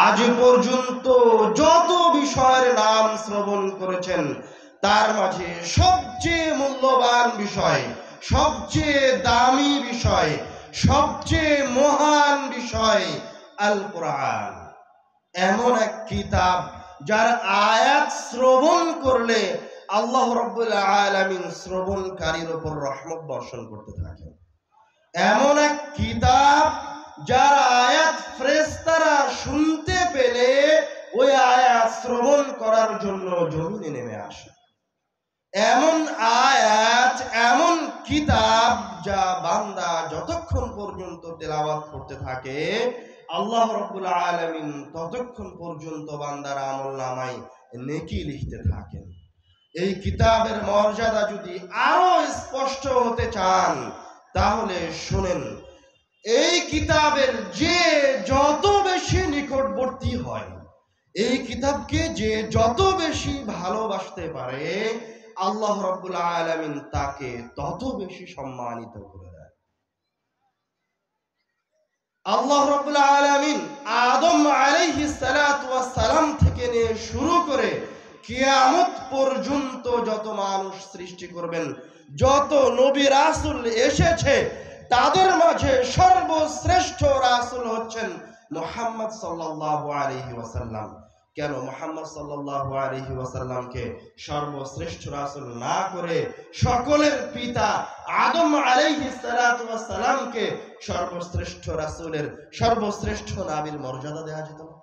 আজ পর্যন্ত যত বিষয়ের নাম শ্রবণ করেছেন তার মাঝে সবচেয়ে মূল্যবান বিষয়, সবচেয়ে দামি বিষয়, সবচেয়ে মহান বিষয় আল কোরআন। এমন এক কিতাব যার আয়াত শ্রবণ করলে আল্লাহ রাব্বুল আলামিন শ্রবণকারীর উপর রহমত বর্ষণ করতে থাকেন। এমন এক কিতাব যার আয়াত ফেরেশতারা শুনতে পেলে ওই আয়াত শ্রবণ করার জন্য জমিনে নেমে আসে। এমন আয়াত, এমন কিতাব যা বান্দা যতক্ষণ পর্যন্ত তেলাওয়াত করতে থাকে আল্লাহ রাব্বুল আলামিন ততক্ষণ পর্যন্ত বান্দার আমলনামায় নেকি লিখতে থাকেন। এই কিতাবের মর্যাদা যদি আরো স্পষ্ট হতে চান তাহলে শুনেন, এই কিতাবের যে যত বেশি নিকটবর্তী হয়, এই কিতাবকে যে যত বেশি ভালোবাসতে পারে আল্লাহ রাব্বুল আলামিন তাকে তত বেশি সম্মানিত করে দেয়। আল্লাহ রাব্বুল আলামিন আদম আলাইহিস সালাতু ওয়াস সালাম থেকে নিয়ে শুরু করে কিয়ামত পর্যন্ত যত মানুষ সৃষ্টি করবেন, যত নবী রাসূল এসেছে তাদের মাঝে সর্বশ্রেষ্ঠ রাসূল হচ্ছেন মুহাম্মদ সাল্লাল্লাহু আলাইহি ওয়াসাল্লাম। কেন মুহাম্মদ সাল্লাল্লাহু আলাইহি ওয়াসাল্লামকে সর্বশ্রেষ্ঠ রাসূল না করে সকলের পিতা আদম আলাইহিস সালাতু ওয়াস সালামকে সর্বশ্রেষ্ঠ রাসূলের, সর্বশ্রেষ্ঠ নবীর মর্যাদা দেয়া যেত না?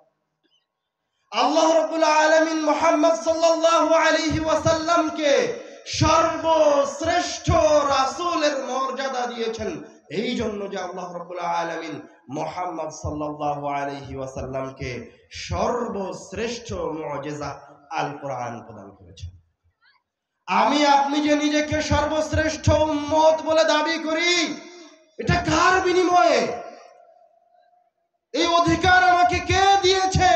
আল্লাহ রাব্বুল আলামিন মুহাম্মদ সাল্লাল্লাহু আলাইহি ওয়াসাল্লামকে সর্বশ্রেষ্ঠ রাসূলের মর্যাদা দিয়েছেন এই জন্য যে আল্লাহ রাব্বুল আলামিন মুহাম্মদ সাল্লাল্লাহু আলাইহি ওয়াসাল্লামকে সর্বশ্রেষ্ঠ মুজিজা আল কোরআন প্রদান করেছেন। আমি আপনি যে নিজেকে সর্বশ্রেষ্ঠ উম্মত বলে দাবি করি, এটা কার বিনিময়ে? এই অধিকার আমাকে কে দিয়েছে?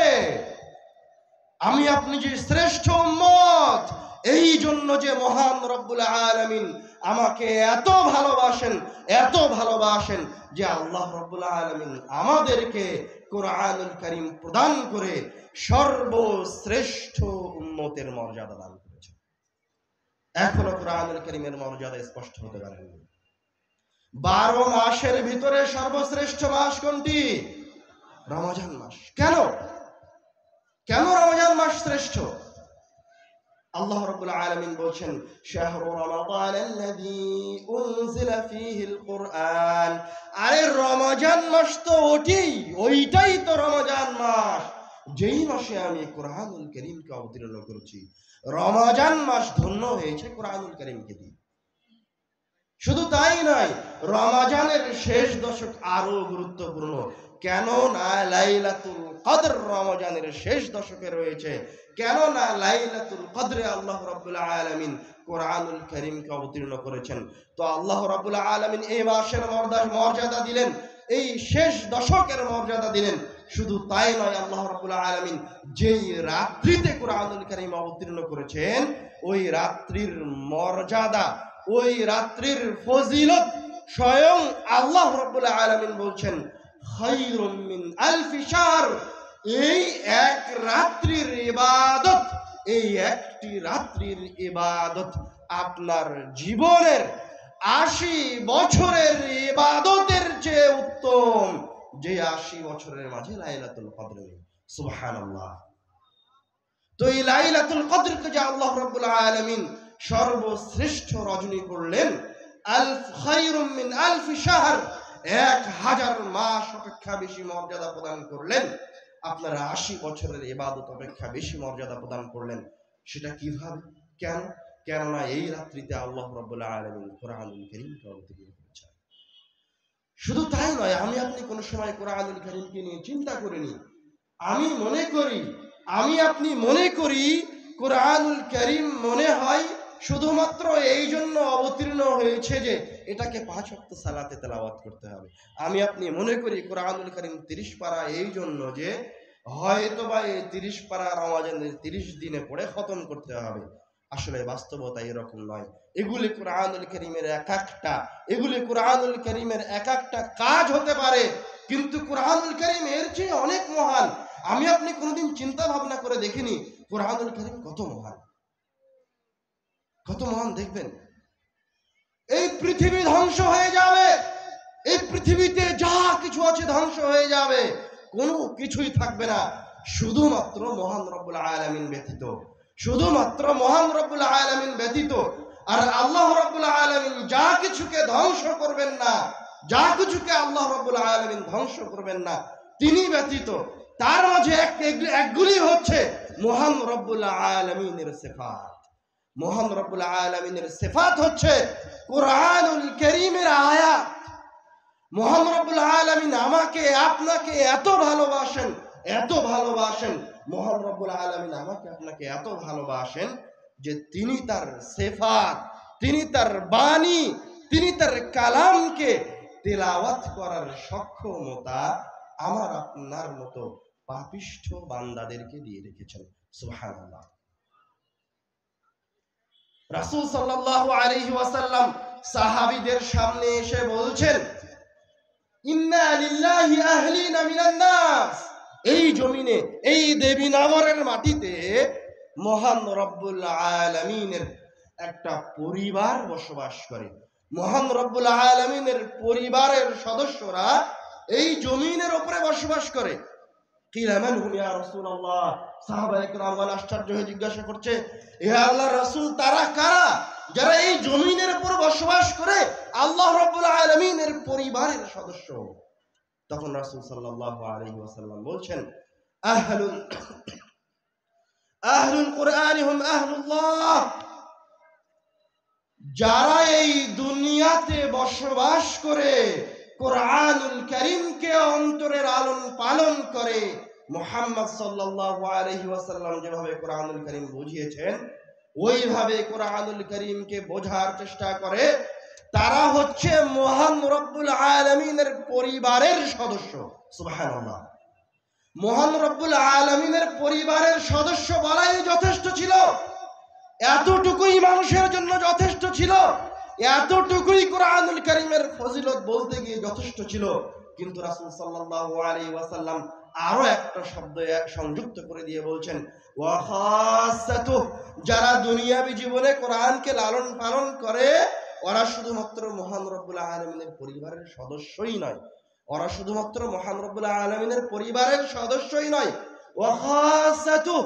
আমি আপনি যে শ্রেষ্ঠ উম্মত এই জন্য যে মহান রব্বুল আলামিন আমাকে এত ভালোবাসেন, এত ভালোবাসেন যে আল্লাহ রব্বুল আলামিন আমাদেরকে কোরআনুল কারীম প্রদান করে সর্বশ্রেষ্ঠ উম্মতের মর্যাদা দান করেছেন। এখনো কোরআনুল কারীমের মর্যাদা স্পষ্ট হতে পারেনি। 12 মাসের ভিতরে সর্বশ্রেষ্ঠ মাস কোনটি? রমজান মাস। কেন কেন রমজান মাস শ্রেষ্ঠ? আল্লাহ রাব্বুল আলামিন বলেন, শাহরু রমাদানাল্লাযী উনজিলা ফীহিল কুরআন। আরে রমজান মাস তো ওইটাই তো রমজান মাস যেই মাসে আমি কোরআনুল কারীমকে অবতীর্ণ করেছি। রমজান মাস ধন্য হয়েছে কোরআনুল কারীমকে দিয়ে। শুধু তাই নয়, রমজানের শেষ দশক আরো গুরুত্বপূর্ণ। কেন না লাইলাতুল কদর রমজানের শেষ দশকে রয়েছে। কেন না লাইলাতুল কদরে আল্লাহ রাব্বুল আলামিন কোরআনুল কারীমকে অবতীর্ণ করেছেন। তো আল্লাহ রাব্বুল আলামিন এই মাসের মর্যাদা দিলেন, এই শেষ দশকের মর্যাদা দিলেন। শুধু তাই নয়, আল্লাহ রাব্বুল আলামিন যেই রাত্রিতে কোরআনুল কারীম অবতীর্ণ করেছেন ওই রাত্রির মর্যাদা, ওই রাত্রির ফজিলত স্বয়ং আল্লাহ রাব্বুল আলামিন বলছেন খায়রুম মিন আলফি শাহর। এই এক রাত্রির ইবাদত, এই একটি রাত্রির ইবাদত আপনার জীবনের 80 বছরের ইবাদতের চেয়ে উত্তম, যে 80 বছরের মাঝে লাইলাতুল কদর নেই। সুবহানাল্লাহ। তো এই লাইলাতুল কদরকে যে আল্লাহ রাব্বুল আলামিন সর্বশ্রেষ্ঠ রজনী করলেন, খায়রুম মিন আলফি শাহর, 1000 মাস অপেক্ষা বেশি মর্যাদা প্রদান করলেন। আপনারা 80 বছরের ইবাদত অপেক্ষা বেশি মর্যাদা প্রদান করলেন। সেটা কিভাবে? কেন? কেননা এই রাত্রিতে আল্লাহ রাব্বুল আলামিন কোরআনুল কারীমকে অবতীর্ণ করেছেন। শুধু তাই নয়, আমি আপনি কোন সময় কোরআনুল কারীমকে নিয়ে চিন্তা করিনি। আমি আপনি মনে করি কোরআনুল কারীম মনে হয় শুধুমাত্র এই জন্য অবতীর্ণ হয়েছে যে এটাকে 5 ওয়াক্ত সালাতে তেলাওয়াত করতে হবে। আমি আপনি মনে করি কোরআনুল কারীম 30 পারা এই জন্য যে হয়তোবা এই 30 পারা রমজানের 30 দিনে পড়ে খতম করতে হবে। আসলে বাস্তবতা এরকম নয়। এগুলি কোরআনুল কারীমের এক একটা কাজ হতে পারে কিন্তু কোরআনুল কারীম এর চেয়ে অনেক মহান। আমি আপনি কোনোদিন চিন্তা ভাবনা করে দেখিনি কোরআনুল কারীম কত মহান, কত মহান। দেখবেন এই পৃথিবী ধ্বংস হয়ে যাবে, এই পৃথিবীতে যা কিছু আছে ধ্বংস হয়ে যাবে, কোনো কিছুই থাকবে না শুধুমাত্র মহান রব্বুল আলামিন ব্যতীত, শুধুমাত্র মহান রব্বুল আলামিন ব্যতীত। আর আল্লাহ রব্বুল আলামিন যা কিছুকে ধ্বংস করবেন না, যা কিছুকে আল্লাহ রব্বুল আলামিন ধ্বংস করবেন না তিনি ব্যতীত, তার মাঝে একগুলি হচ্ছে মহান রব্বুল আলামিনের সিফাত। মহান রব্বুল আলামিনের সিফাত হচ্ছে কোরআনুল কারীমের আয়াত। মহান রব্বুল আলামিন আমাকে আপনাকে এত ভালোবাসেন, এত ভালোবাসেন, মহান রব্বুল আলামিন আমাকে আপনাকে এত ভালোবাসেন যে তিনি তার সিফাত, তিনি তার বাণী, তিনি তার কালামকে তেলাওয়াত করার সক্ষমতা আমার আপনার মতো পাপিষ্ঠ বান্দাদেরকে দিয়ে রেখেছেন। সুবহানাল্লাহ। রাসূল সাল্লাল্লাহু আলাইহি ওয়াসাল্লাম সাহাবীদের সামনে এসে বলছেন, ইন্না লিল্লাহি আহলিনা মিনান নাস, এই জমিনে, এই দেবীনগরের মাটিতে মহান রব্বুল আলামিনের একটা পরিবার বসবাস করে। মহান রব্বুল আলামিনের পরিবারের সদস্যরা এই জমিনের উপরে বসবাস করে। কিলা মান হুম ইয়া রাসূলুল্লাহ, সাহাবায়ে কেরাম আশ্চর্য হয়ে জিজ্ঞাসা করছে, হে আল্লাহর রাসূল, তারা কারা যারা এই জমিনের উপর বসবাস করে আল্লাহ রাব্বুল আলামিনের পরিবারের সদস্য? তখন রাসূল সাল্লাল্লাহু আলাইহি ওয়াসাল্লাম বলছেন, আহলুল কুরআন হুম আহলুল্লাহ, যারা এই দুনিয়াতে বসবাস করে কোরআনুল কারীমকে অন্তরে লালন পালন করে, মুহাম্মদ সাল্লাল্লাহু আলাইহি ওয়াসাল্লাম যেভাবে কোরআনুল কারীম বুঝিয়েছেন ওইভাবে কোরআনুল কারীমকে বোঝার চেষ্টা করে, তারা হচ্ছে মহান রব্বুল আলামিনের পরিবারের সদস্য। সুবহানাল্লাহ। মহান রব্বুল আলামিনের পরিবারের সদস্য বলাই যথেষ্ট ছিল, এতটুকুই মানুষের জন্য যথেষ্ট ছিল, এতটুকুই কোরআনুল কারীমের ফজিলত বলতে গিয়ে যথেষ্ট ছিল। কিন্তু রাসূল সাল্লাল্লাহু আলাইহি ওয়াসাল্লাম আরো একটা শব্দ সংযুক্ত করে দিয়ে বলছেন, ওয়া খাসাতু, যারা দুনিয়াবী জীবনে কোরআনকে লালন পালন করে ওরা শুধুমাত্র মহান রব্বুল আলামিনের পরিবারের সদস্যই নয়, ওরা শুধুমাত্র মহান রব্বুল আলামিনের পরিবারের সদস্যই নয়, ওয়া খাসাতু,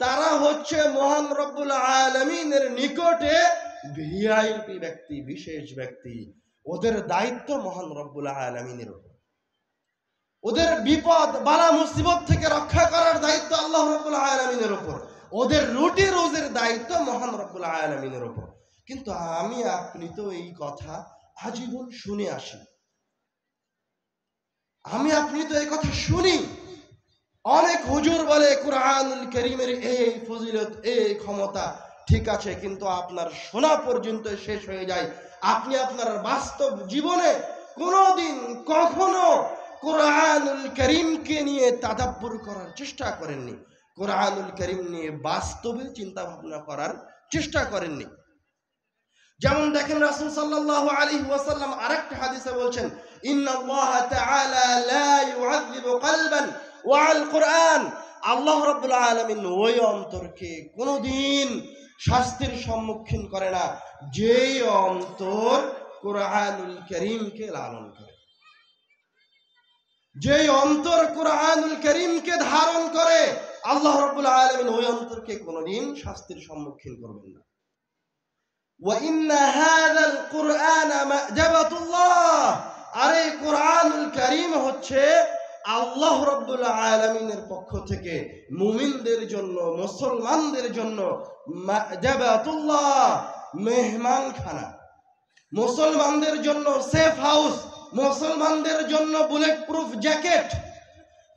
তারা হচ্ছে মহান রব্বুল আলামিনের নিকটে ভিআইপি ব্যক্তি, বিশেষ ব্যক্তি। ওদের দায়িত্ব মহান রব্বুল আলামিনের উপর, ওদের বিপদ বালা মুসিবত থেকে রক্ষা করার দায়িত্ব আল্লাহ রাব্বুল আলামিনের উপর, ওদের রুটি রোজের দায়িত্ব মহান রব্বুল আলামিনের উপর। কিন্তু আমি আপনি তো এই কথা আজীবন শুনে আসি, আমি আপনি তো এই কথা শুনি। অনেক হুজুর বলে কোরআনুল কারীমের এই ফজিলত, এই ক্ষমতা, ঠিক আছে, কিন্তু আপনার শোনা পর্যন্ত শেষ হয়ে যায়। আপনি আপনার বাস্তব জীবনে কোনোদিন কখনো কোরআনুল কারীমকে নিয়ে তাদাব্বুর করার চেষ্টা করেননি, কোরআনুল কারীম নিয়ে বাস্তবে চিন্তা ভাবনা করার চেষ্টা করেননি। যেমন দেখেন রাসূল সাল্লাল্লাহু আলাইহি ওয়াসাল্লাম আরেকটা হাদিসে বলছেন, ইন্নাল্লাহ তাআলা লা ইউআযযিবু কলবান ওয়া আল কুরআন, আল্লাহ রাব্বুল আলামিন ওই অন্তরকে কোনোদিন শাস্তির সম্মুখীন করে না যেই অন্তর কোরআনুল কারীমকে লালন করে, যেই অন্তর কোরআনুল কারীমকে ধারণ করে আল্লাহ রাব্বুল আলামিন ওই অন্তরকে কোনোদিন শাস্তির সম্মুখীন করবেন না। ওয়া ইন্না হাযাল কুরআন মা'জাবাতুল্লাহ, আর এই কোরআনুল কারীম হচ্ছে আল্লাহ রাব্বুল আলামিনের পক্ষ থেকে মুমিনদের জন্য, মুসলমানদের জন্য মা'জাবাতুল্লাহ, মেহমানখানা, মুসলমানদের জন্য সেফ হাউস, মুসলমানদের জন্য বুলেট প্রুফ জ্যাকেট।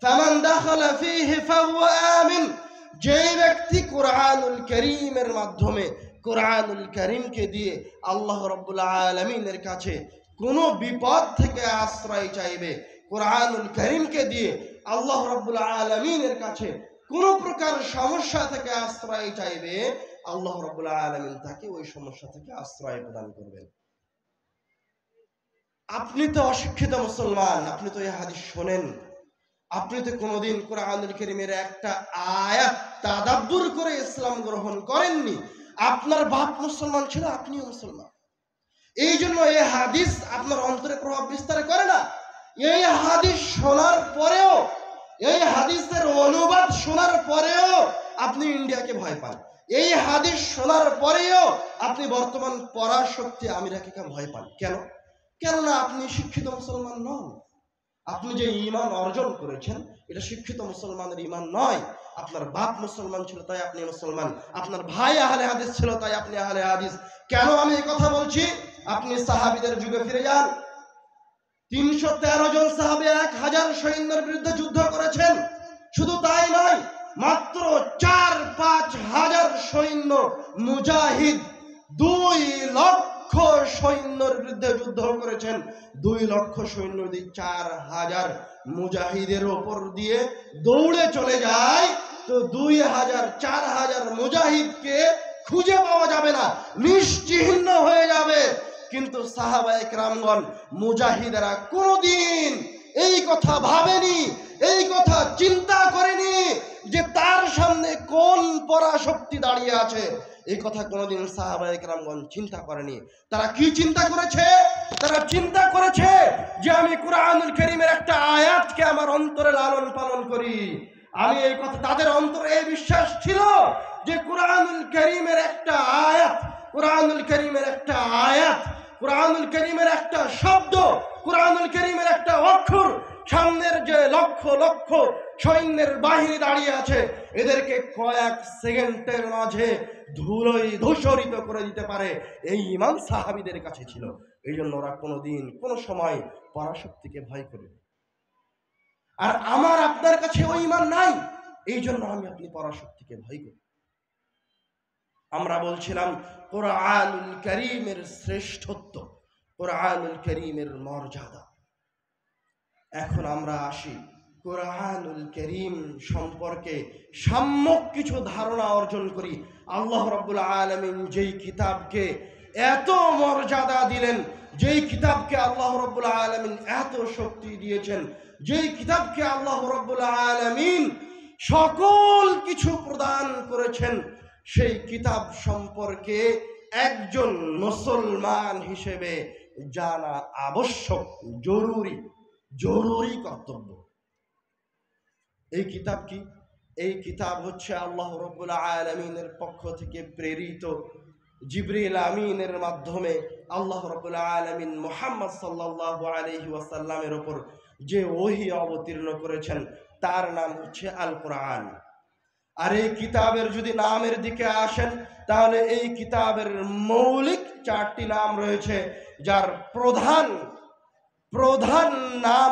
ফামান দাখালা ফীহি ফাহুয়া আমিন, যেই ব্যক্তি কোরআনুল কারীমের মাধ্যমে, কোরআনুল কারীমকে দিয়ে আল্লাহ রাব্বুল আলামিনের কাছে কোনো বিপদ থেকে আশ্রয় চাইবে, কোরআনুল কারীমকে দিয়ে আল্লাহ রাব্বুল আলামিনের কাছে কোনো প্রকার সমস্যা থেকে আশ্রয় চাইবে, আল্লাহ রাব্বুল আলামিন তাকে ওই সমস্যা থেকে আশ্রয় প্রদান করবেন। আপনি তো অশিক্ষিত মুসলমান, আপনি তো এই হাদিস শোনেন, আপনি তো কোনোদিন কোরআনুল কারীমের একটা আয়াত তাদাব্বুর করে ইসলাম গ্রহণ করেননি। আপনার বাপ মুসলমান ছিল, আপনিও মুসলমান, এই জন্য এই হাদিস আপনার অন্তরে প্রভাব বিস্তার করে না। এই হাদিস শোনার পরেও, এই হাদিসের অনুবাদ শোনার পরেও আপনি ইন্ডিয়াকে ভয় পান। এই হাদিস শোনার পরেও আপনি বর্তমান পরাশক্তি আমেরিকাকে ভয় পান। কেন? কেননা আপনি শিক্ষিত মুসলমান নন। আপনি যে ঈমান অর্জন করেছেন এটা শিক্ষিত মুসলমানের ঈমান নয়। আপনার বাপ মুসলমান ছিল তাই আপনি মুসলমান, আপনার ভাই আহলে হাদিস ছিল তাই আপনি আহলে হাদিস। কেন আমি এই কথা বলছি? আপনি সাহাবীদের যুগে ফিরে যান। 313 জন সাহাবী 1000 সৈন্যের বিরুদ্ধে যুদ্ধ করেছেন। শুধু তাই নয়, মাত্র 4-5 হাজার সৈন্য মুজাহিদ 2 লক্ষ সৈন্যের বিরুদ্ধে যুদ্ধ করেছেন। 2 লক্ষ সৈন্য যদি 4000 মুজাহিদের উপর দিয়ে দৌড়ে চলে যায় তো 4000 মুজাহিদকে খুঁজে পাওয়া যাবে না, নিশ্চিহ্ন হয়ে যাবে। কিন্তু সাহাবায়ে কেরামগণ মুজাহিদেরা কোনোদিন এই কথা ভাবেনি, এই কথা চিন্তা করেনি যে তার সামনে কোন পরাশক্তি দাঁড়িয়ে আছে। এই কথা কোনোদিন সাহাবায়ে কেরামগণ চিন্তা করেনি। তারা কি চিন্তা করেছে? তারা চিন্তা করেছে যে আমি কোরআনুল কারীমের একটা আয়াতকে আমার অন্তরে লালন পালন করি। আমি এই কথা, তাদের অন্তরে এই বিশ্বাস ছিল যে কোরআনুল কারীমের একটা আয়াত, কোরআনুল কারীমের একটা আয়াত, কোরআনুল কারীমের একটা শব্দ, কোরআনুল কারীমের একটা অক্ষর সামনের যে লক্ষ লক্ষ সৈন্যের বাহিনী দাঁড়িয়ে আছে এদেরকে কয়েক সেকেন্ডের মাঝে ধুলোয় ধূসরিত করে দিতে পারে, এই ঈমান সাহাবীদের কাছে ছিল। এই জন্য ওরা কোনোদিন কোনো সময় পরাশক্তিকে ভয় করে। আর আমার আপনার কাছে ওই ঈমান নাই, এই জন্য আমি আপনি পরাশক্তিকে ভয় করি। আমরা বলছিলাম কোরআনুল কারীমের শ্রেষ্ঠত্ব, কোরআনুল কারীমের মর্যাদা। এখন আমরা আসি কোরআনুল কারীম সম্পর্কে সম্যক কিছু ধারণা অর্জন করি। আল্লাহ রাব্বুল আলামিন যেই কিতাবকে এত মর্যাদা দিলেন, যেই কিতাবকে আল্লাহ রাব্বুল আলামিন এত শক্তি দিয়েছেন, যেই কিতাবকে আল্লাহ রাব্বুল আলামিন সকল কিছু প্রদান করেছেন, সেই কিতাব সম্পর্কে একজন মুসলমান হিসেবে জানা আবশ্যক, জরুরি কর্তব্য। এই কিতাব কি? এই কিতাব হচ্ছে আল্লাহ রাব্বুল আলামিনের পক্ষ থেকে প্রেরিত জিবরিল আমিনের মাধ্যমে আল্লাহ রাব্বুল আলামিন মুহাম্মদ সাল্লাল্লাহু আলাইহি ওয়াসাল্লামের উপর যে ওহী অবতীর্ণ করেছেন তার নাম হচ্ছে আল কোরআন। আর এই কিতাবের যদি নামের দিকে আসেন তাহলে এই কিতাবের মৌলিক 4টি নাম রয়েছে, যার প্রধান নাম